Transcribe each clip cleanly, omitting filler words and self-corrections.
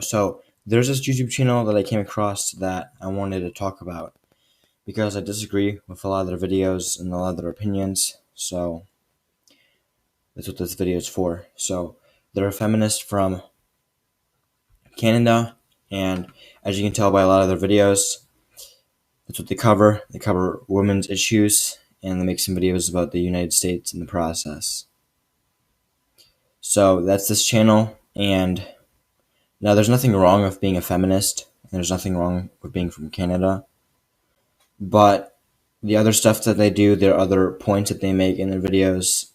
So there's this YouTube channel that I came across that I wanted to talk about because I disagree with a lot of their videos and a lot of their opinions. So that's what this video is for. So they're a feminist from Canada, and as you can tell by a lot of their videos, that's what they cover. They cover women's issues, and they make some videos about the United States in the process. So that's this channel, and now there's nothing wrong with being a feminist, and there's nothing wrong with being from Canada. But the other stuff that they do, their other points that they make in their videos,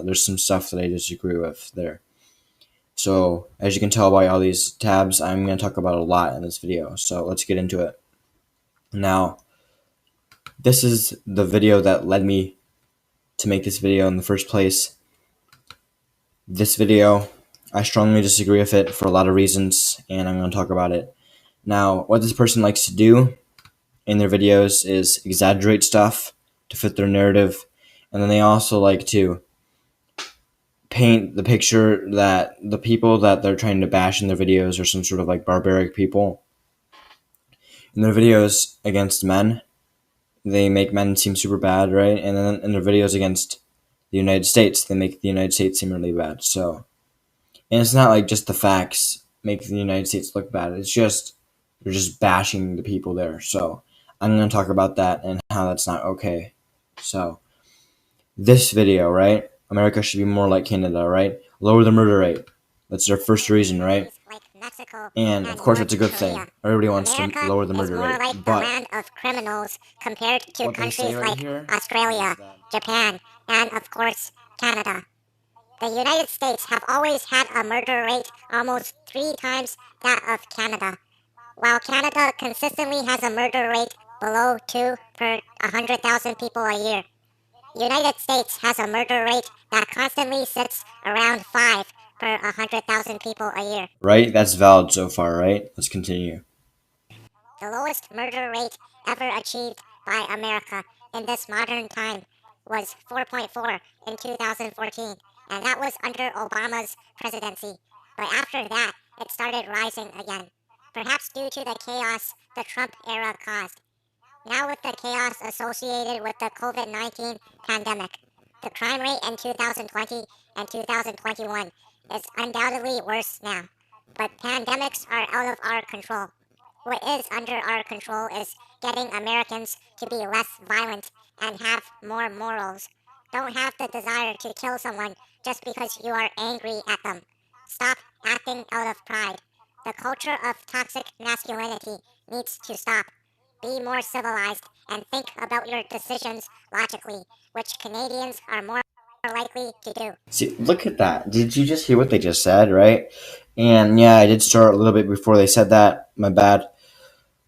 there's some stuff that I disagree with there. So as you can tell by all these tabs, I'm going to talk about a lot in this video. So let's get into it. Now, this is the video that led me to make this video in the first place. This video, I strongly disagree with it for a lot of reasons, and I'm going to talk about it. Now, what this person likes to do in their videos is exaggerate stuff to fit their narrative, and then they also like to paint the picture that the people that they're trying to bash in their videos are some sort of like barbaric people. In their videos against men, they make men seem super bad, right? And then in their videos against the United States, they make the United States seem really bad. So, and it's not like just the facts make the United States look bad. It's just they're just bashing the people there. So I'm going to talk about that and how that's not okay. So this video, right? America should be more like Canada, right? Lower the murder rate. That's their first reason, right? And of course, it's a good thing. Everybody wants to lower the murder rate. Like But the land of criminals compared to what they say countries right like here Australia, is that Japan, and of course, Canada. The United States have always had a murder rate almost 3 times that of Canada, while Canada consistently has a murder rate below 2 per 100,000 people a year. United States has a murder rate that constantly sits around 5 per 100,000 people a year. right? That's valid so far, right? Let's continue. The lowest murder rate ever achieved by America in this modern time was 4.4 in 2014, and that was under Obama's presidency. But after that, it started rising again, perhaps due to the chaos the Trump era caused. Now, with the chaos associated with the COVID-19 pandemic, the crime rate in 2020 and 2021 is undoubtedly worse now. But pandemics are out of our control. What is under our control is getting Americans to be less violent and have more morals. Don't have the desire to kill someone just because you are angry at them. Stop acting out of pride. The culture of toxic masculinity needs to stop. Be more civilized and think about your decisions logically, which Canadians are more likely to do. See, look at that. Did you just hear what they just said, right? And yeah, I did start a little bit before they said that. My bad.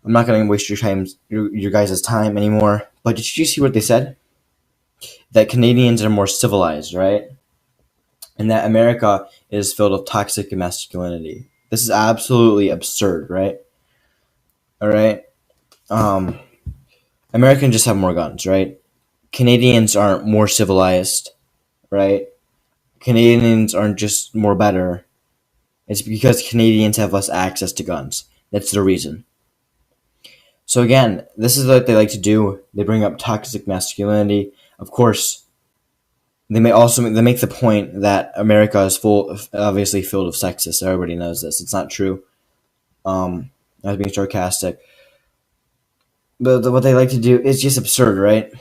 I'm not going to waste your guys' time anymore. But did you see what they said? That Canadians are more civilized, right? And that America is filled with toxic masculinity. This is absolutely absurd, right? All right. Americans just have more guns, right? Canadians aren't more civilized, right? Canadians aren't just more better. It's because Canadians have less access to guns. That's the reason. So again, this is what they like to do. They bring up toxic masculinity. Of course, they make the point that America is obviously filled with sexists. Everybody knows this. It's not true. I was being sarcastic. But what they like to do is just absurd, right?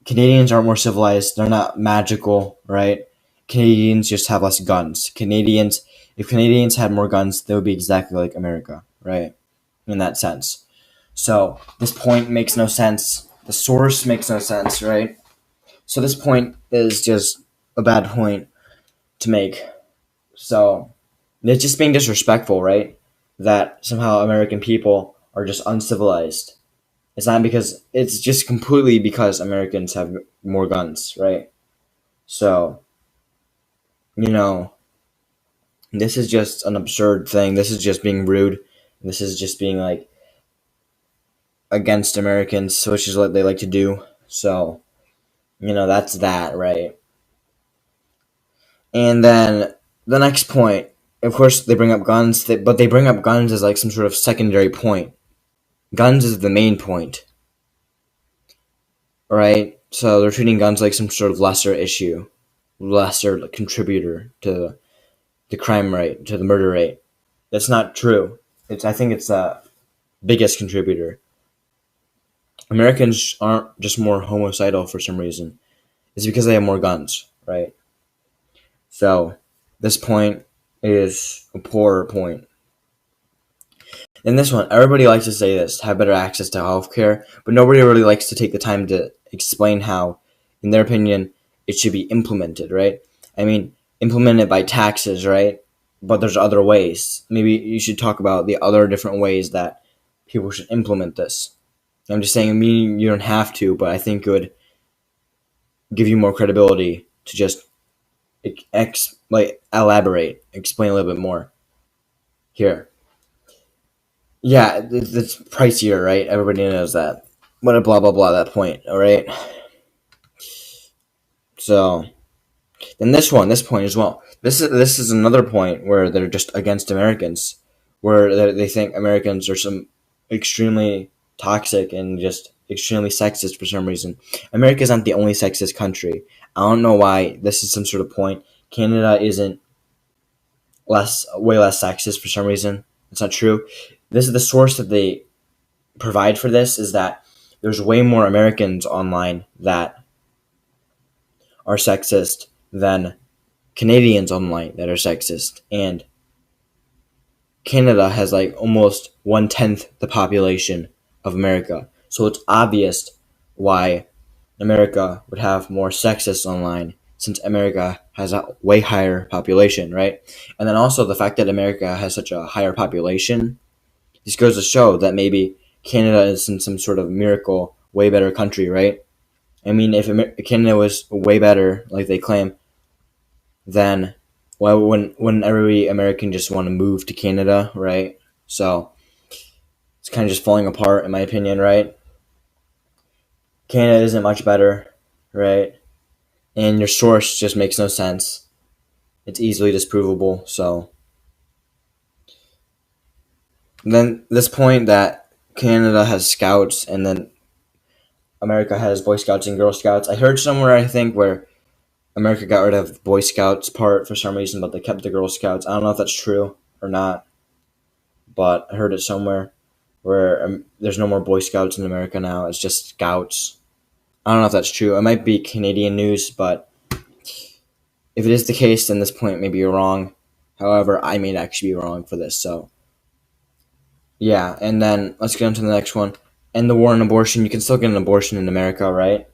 Canadians aren't more civilized. They're not magical, right? Canadians just have less guns. If Canadians had more guns, they would be exactly like America, right? In that sense. So this point makes no sense. The source makes no sense, right? So this point is just a bad point to make. So it's just being disrespectful, right? That somehow American people are just uncivilized. It's just completely because Americans have more guns, right? So, this is just an absurd thing. This is just being rude. This is just being like against Americans, which is what they like to do. So, that's that, right? And then the next point of course, they bring up guns, but they bring up guns as like some sort of secondary point. Guns is the main point, right? So they're treating guns like some sort of lesser issue, lesser contributor to the crime rate, to the murder rate. That's not true. I think it's the biggest contributor. Americans aren't just more homicidal for some reason. It's because they have more guns, right? So this point is a poor point. In this one, everybody likes to say this, have better access to healthcare, but nobody really likes to take the time to explain how, in their opinion, it should be implemented, right? I mean, implemented by taxes, right? But there's other ways. Maybe you should talk about the other different ways that people should implement this. I'm just saying, I mean, you don't have to, but I think it would give you more credibility to just elaborate, explain a little bit more. Here. Yeah, it's pricier, right? Everybody knows that. But a blah blah blah that point, alright? So then this point as well. This is another point where they're just against Americans, where they think Americans are some extremely toxic and just extremely sexist for some reason. America's not the only sexist country. I don't know why this is some sort of point. Canada isn't way less sexist for some reason. It's not true. This is the source that they provide for this is that there's way more Americans online that are sexist than Canadians online that are sexist. And Canada has like almost 1/10 the population of America. So it's obvious why America would have more sexists online since America has a way higher population, right? And then also the fact that America has such a higher population, this goes to show that maybe Canada is in some sort of miracle, way better country, right? I mean, if Canada was way better, like they claim, then why wouldn't every American just want to move to Canada, right? So it's kind of just falling apart, in my opinion, right? Canada isn't much better, right? And your source just makes no sense. It's easily disprovable. So then this point that Canada has scouts and then America has Boy Scouts and Girl Scouts. I heard somewhere, I think, where America got rid of the Boy Scouts part for some reason, but they kept the Girl Scouts. I don't know if that's true or not, but I heard it somewhere where there's no more Boy Scouts in America now. It's just Scouts. I don't know if that's true. It might be Canadian news, but if it is the case, then this point may be wrong. However, I may actually be wrong for this. So, yeah, and then let's get on to the next one. End the war on abortion. You can still get an abortion in America, right?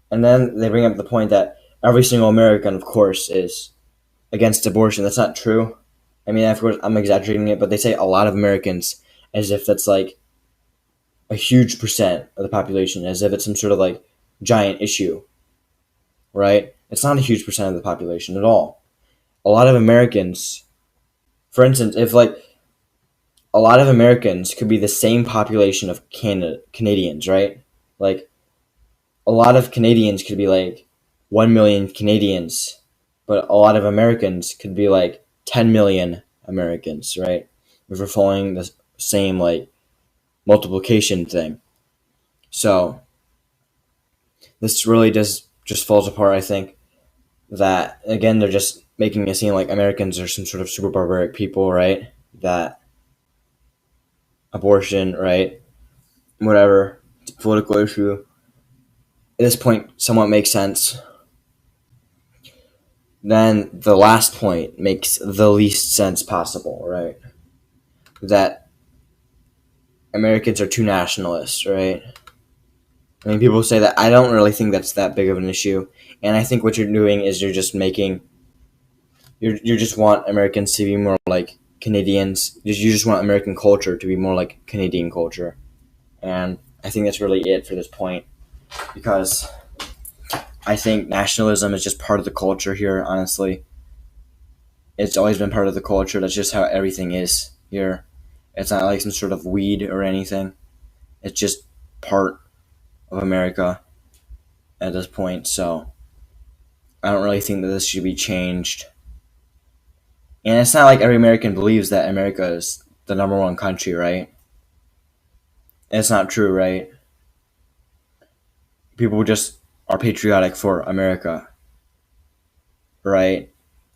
And then they bring up the point that every single American, of course, is against abortion. That's not true. I mean, of course, I'm exaggerating it, but they say a lot of Americans as if that's like a huge percent of the population, as if it's some sort of like giant issue, right? It's not a huge percent of the population at all. A lot of Americans, for instance, if like a lot of Americans could be the same population of Canadians, right? Like a lot of Canadians could be like 1 million Canadians, but a lot of Americans could be like 10 million Americans, right? If we're following the same like multiplication thing. So this really just falls apart, I think. That again they're just making it seem like Americans are some sort of super barbaric people, right? That abortion, right? Whatever. It's a political issue. At this point somewhat makes sense. Then the last point makes the least sense possible, right? That Americans are too nationalist, right? I mean, people say that. I don't really think that's that big of an issue. And I think what you're doing is you're just making, you just want Americans to be more like Canadians. You just want American culture to be more like Canadian culture. And I think that's really it for this point. Because I think nationalism is just part of the culture here, honestly. It's always been part of the culture. That's just how everything is here. It's not like some sort of weed or anything. It's just part of America at this point. So I don't really think that this should be changed. And it's not like every American believes that America is the number one country, right? It's not true, right? People just are patriotic for America, right?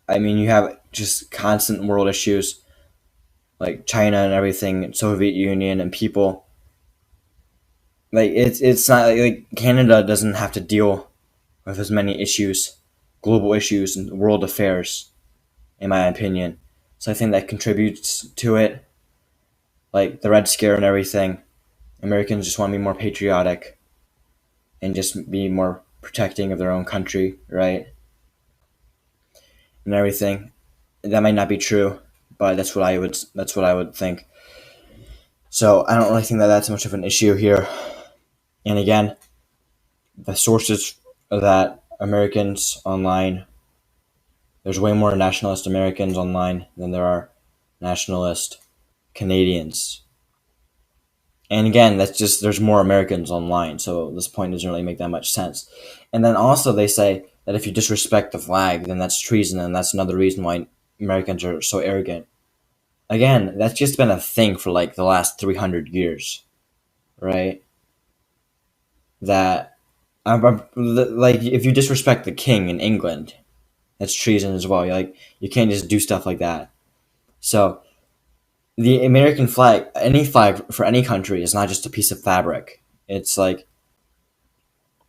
I mean, you have just constant world issues like China and everything, Soviet Union, and people. Like it's not like Canada doesn't have to deal with as many issues, global issues, and world affairs, in my opinion. So I think that contributes to it, like the Red Scare and everything. Americans just want to be more patriotic and just be more protecting of their own country, right? And everything. That might not be true, but that's what I would think. So I don't really think that that's much of an issue here. And again, the sources that Americans online, there's way more nationalist Americans online than there are nationalist Canadians. And again, that's just there's more Americans online, so this point doesn't really make that much sense. And then also they say that if you disrespect the flag, then that's treason, and that's another reason why Americans are so arrogant. Again, that's just been a thing for like the last 300 years, right? That like if you disrespect the king in England, that's treason as well. You can't just do stuff like that. So the American flag, any flag for any country, is not just a piece of fabric. It's like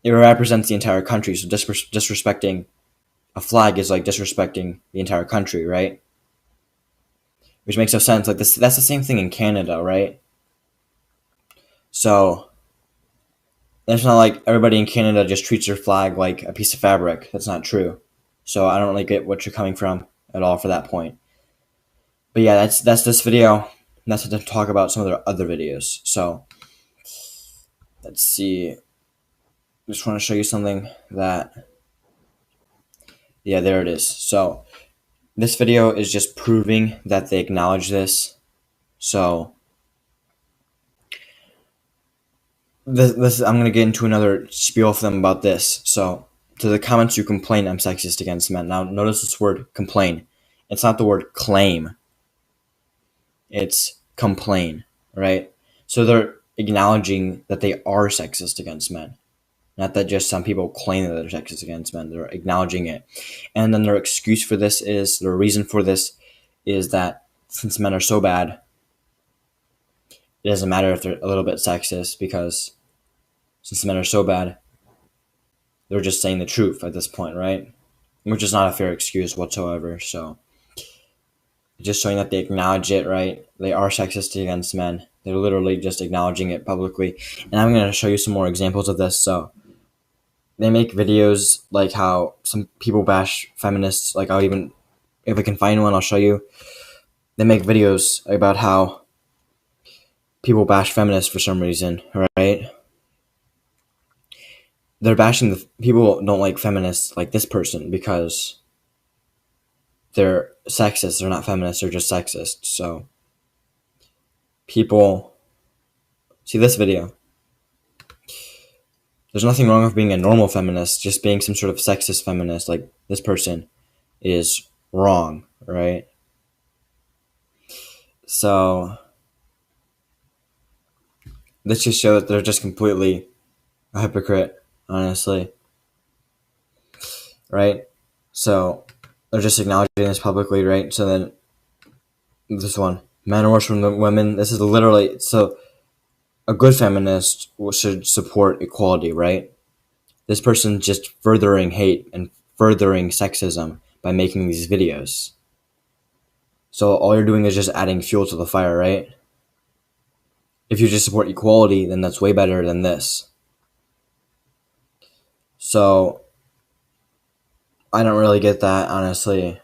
it represents the entire country. So disrespecting a flag is like disrespecting the entire country, right? Which makes no sense. Like this, that's the same thing in Canada, right? So it's not like everybody in Canada just treats their flag like a piece of fabric. That's not true. So I don't really get what you're coming from at all for that point. But yeah, that's this video. That's to talk about some of their other videos. So let's see. Just want to show you something that. Yeah, there it is. So this video is just proving that they acknowledge this. So this I'm gonna get into another spiel for them about this. So to the comments who complain I'm sexist against men. Now notice this word complain. It's not the word claim. It's complain, right? So they're acknowledging that they are sexist against men. Not that just some people claim that they're sexist against men. They're acknowledging it. And then their excuse for this is, their reason for this is that since men are so bad, it doesn't matter if they're a little bit sexist because since men are so bad, they're just saying the truth at this point, right? Which is not a fair excuse whatsoever. So just showing that they acknowledge it, right? They are sexist against men. They're literally just acknowledging it publicly. And I'm going to show you some more examples of this. So they make videos like how some people bash feminists. Like I'll even, if I can find one, I'll show you. They make videos about how people bash feminists for some reason, right? They're bashing the people don't like feminists like this person because they're sexist. They're not feminists. They're just sexist. So people see this video. There's nothing wrong with being a normal feminist. Just being some sort of sexist feminist like this person is wrong, right? So this just shows that they're just completely a hypocrite, honestly, right? So they're just acknowledging this publicly, right? So then this one, men are worse than women. This is literally, so a good feminist should support equality, right? This person's just furthering hate and furthering sexism by making these videos. So all you're doing is just adding fuel to the fire, right? If you just support equality, then that's way better than this. So I don't really get that, honestly,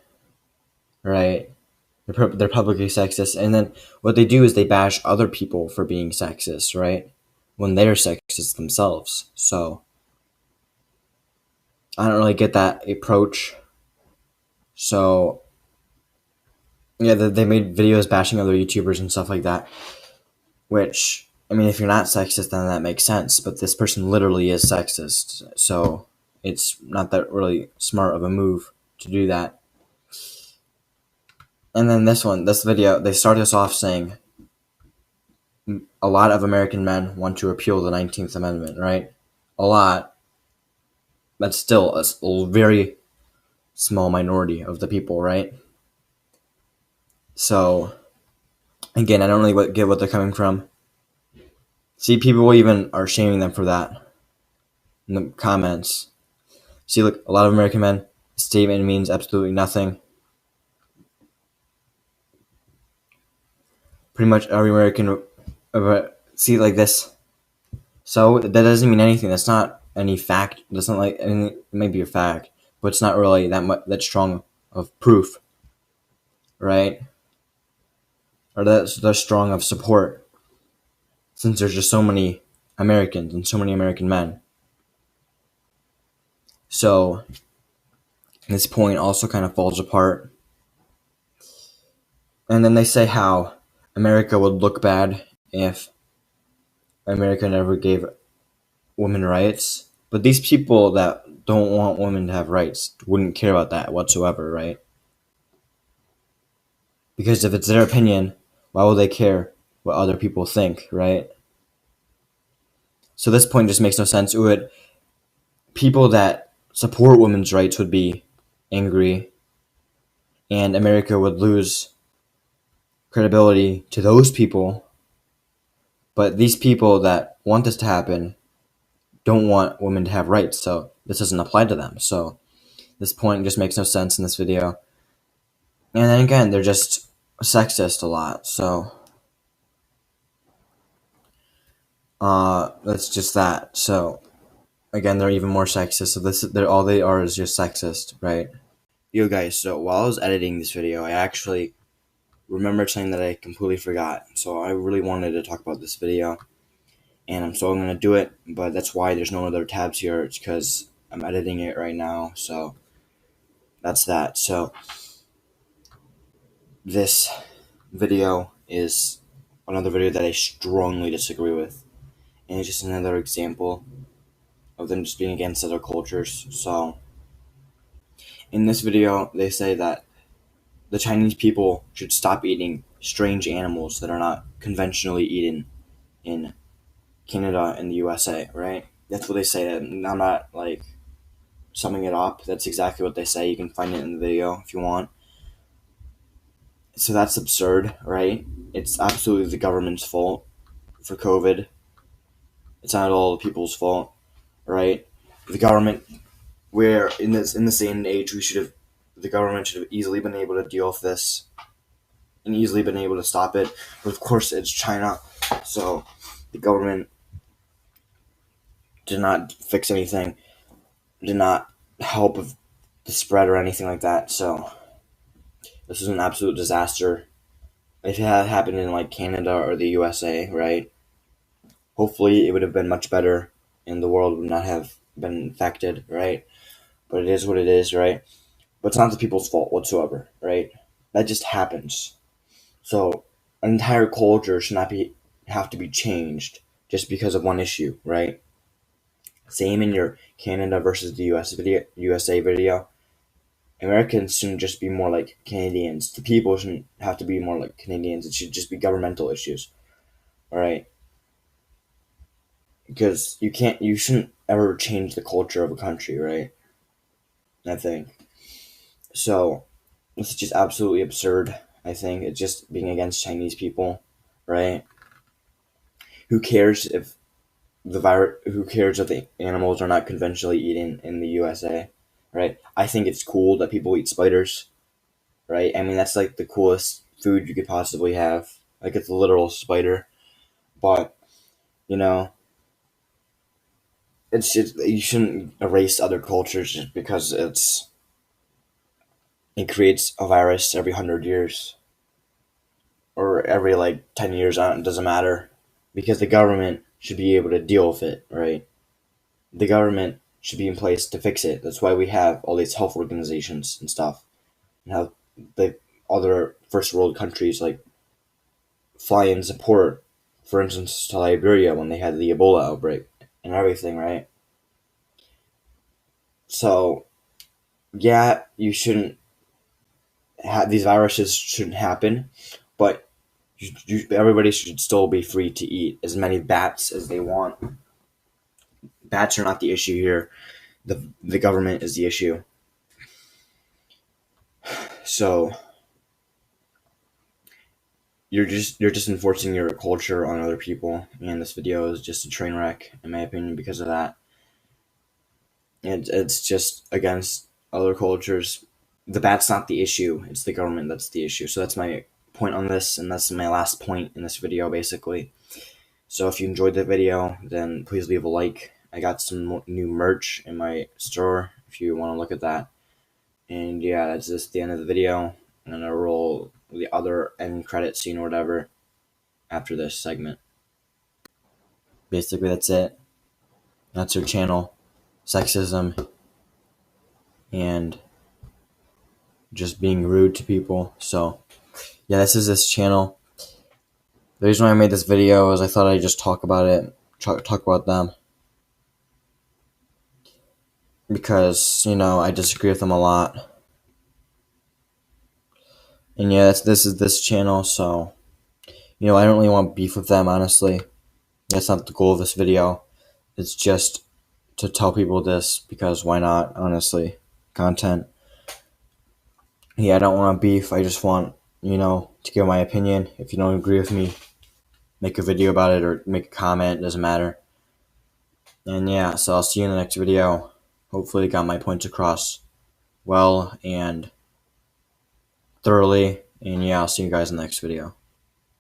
right? They're publicly sexist, and then what they do is they bash other people for being sexist, right? When they're sexist themselves. So I don't really get that approach. So yeah, they made videos bashing other YouTubers and stuff like that. Which, I mean, if you're not sexist, then that makes sense. But this person literally is sexist, so it's not that really smart of a move to do that. And then this video, they start us off saying a lot of American men want to repeal the 19th Amendment, right? A lot. That's still a very small minority of the people, right? So, again, I don't really get what they're coming from. See, people even are shaming them for that in the comments. See, look, a lot of American men, statement means absolutely nothing. Pretty much every American, see, like this. So that doesn't mean anything. That's not any fact. That's not like, it may be a fact, but it's not really that strong of proof, right? Or that strong of support, since there's just so many Americans and so many American men. So this point also kind of falls apart. And then they say how America would look bad if America never gave women rights. But these people that don't want women to have rights wouldn't care about that whatsoever, right? Because if it's their opinion, why would they care what other people think, right? So this point just makes no sense. People that support women's rights would be angry, and America would lose credibility to those people. But these people that want this to happen don't want women to have rights, so this doesn't apply to them. So this point just makes no sense in this video. And then again, they're just sexist a lot. So that's just that. So again, they're even more sexist. So they're all they are is just sexist, right? Yo guys, so while I was editing this video, I actually remembered something that I completely forgot. So I really wanted to talk about this video, and I'm still going to do it, but that's why there's no other tabs here. It's because I'm editing it right now, so that's that. So this video is another video that I strongly disagree with, and it's just another example of them just being against other cultures. So in this video, they say that the Chinese people should stop eating strange animals that are not conventionally eaten in Canada and the USA, right? That's what they say. I'm not like summing it up. That's exactly what they say. You can find it in the video if you want. So that's absurd, right? It's absolutely the government's fault for COVID. It's not all the people's fault, right? The government, where in this day and age, the government should have easily been able to deal with this and easily been able to stop it. But of course, it's China, so the government did not fix anything, did not help with the spread or anything like that. So this was an absolute disaster. If it had happened in like Canada or the USA, right? Hopefully, it would have been much better, and the world would not have been infected, right? But it is what it is, right? But it's not the people's fault whatsoever, right? That just happens. So an entire culture should not have to be changed just because of one issue, right? Same in your Canada versus the USA video. Americans shouldn't just be more like Canadians. The people shouldn't have to be more like Canadians. It should just be governmental issues, all right? Because you shouldn't ever change the culture of a country, right? I think so. It's just absolutely absurd. I think it's just being against Chinese people, right? Who cares if Who cares if the animals are not conventionally eaten in the USA, right? I think it's cool that people eat spiders, right? I mean, that's like the coolest food you could possibly have. Like, it's a literal spider, but you know, it's just you shouldn't erase other cultures just because it creates a virus every 100 years or every like 10 years. It doesn't matter, because the government should be able to deal with it, right? The government should be in place to fix it. That's why we have all these health organizations and stuff, and how the other first world countries like fly in support, for instance, to Liberia when they had the Ebola outbreak and everything, right? So, yeah, you shouldn't these viruses shouldn't happen, but everybody should still be free to eat as many bats as they want. Bats are not the issue here. The government is the issue. So you're just enforcing your culture on other people, and this video is just a train wreck in my opinion because of that. It's just against other cultures. The bat's not the issue; it's the government that's the issue. So that's my point on this, and that's my last point in this video, basically. So if you enjoyed the video, then please leave a like. I got some new merch in my store if you want to look at that. And yeah, that's just the end of the video. I'm gonna roll the other end credit scene or whatever after this segment. Basically, that's it. That's your channel. Sexism and just being rude to people. So yeah, this is this channel. The reason why I made this video is I thought I'd just talk about it, talk about them. Because, I disagree with them a lot. And yeah, this is this channel, so, I don't really want beef with them, honestly. That's not the goal of this video. It's just to tell people this, because why not, honestly. Content. Yeah, I don't want beef. I just want, to give my opinion. If you don't agree with me, make a video about it or make a comment. It doesn't matter. And yeah, so I'll see you in the next video. Hopefully got my points across well and thoroughly. And yeah, I'll see you guys in the next video.